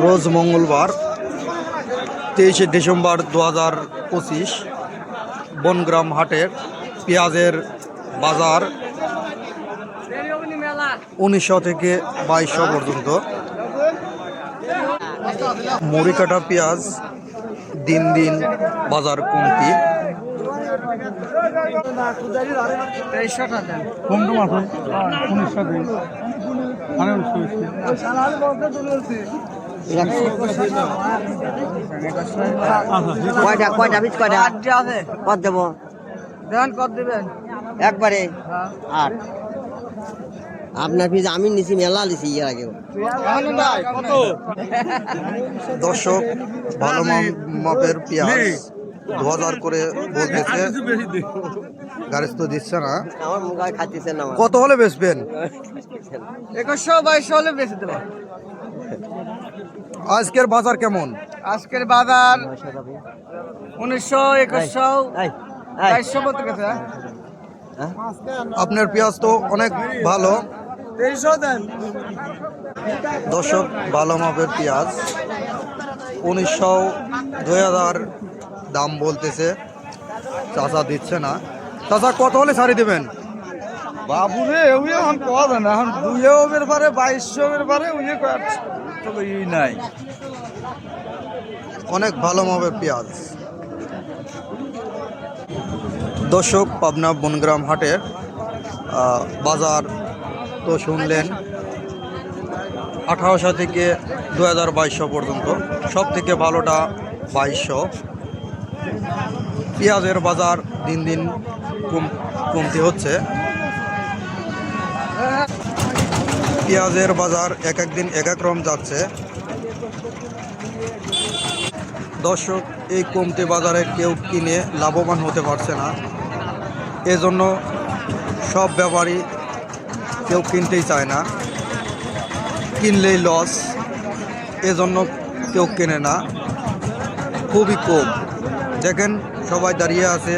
রোজ মঙ্গলবার 23শে ডিসেম্বর 2025 বনগ্রাম হাটের পেঁয়াজের বাজার 1900 থেকে 2200 পর্যন্ত। মরিকাটা পেঁয়াজ দিন দিন বাজার কমতি। কয়টা পিস কয়টা কত দেবো কত দিবেন একবারে 8 আপনার পিস আমি নিছি মেলা লিছি এর আগে দর্শক ভালো মাপের পেঁয়াজ 2000 করে বলতেছে, গাড়ি তো দিচ্ছে না। আমার মুখে খাইতেছে না। কত হলে বেচবেন? 2100-2200 হলে বেশি দেবো। আজকের বাজার কেমন? আজকের বাজার 1900, 2100, 2200 বলতে গেছে। আপনার পেঁয়াজ তো অনেক ভালো। 2300 দেন। দর্শক ভালো মাপের পেঁয়াজ 1900, 2000 দাম বলতেছে, চাচা দিচ্ছে না। চাচা কত হলে ছাড়ি দেবেন? বাবুরে ওই এখন কথা না, এখন 200 এর পারে 2200 এর পারে ওই তবে নাই। অনেক ভালো মাপের পেঁয়াজ। দর্শক পাবনা বনগ্রাম হাটের বাজার তো শুনলেন 1800 থেকে 2200 পর্যন্ত। সব থেকে ভালোটা 2200। পেঁয়াজের বাজার দিন দিন কমতি হচ্ছে। পেঁয়াজের বাজার এক এক দিন এক এক রকম যাচ্ছে। দর্শক এই কমতি বাজারে কেউ কিনে লাভবান হতে পারছে না, এজন্য সব ব্যাপারী কেউ কিনতেই চায় না, কিনলেই লস, এজন্য কেউ কেনে না, খুবই কম। দেখেন সবাই দাঁড়িয়ে আছে।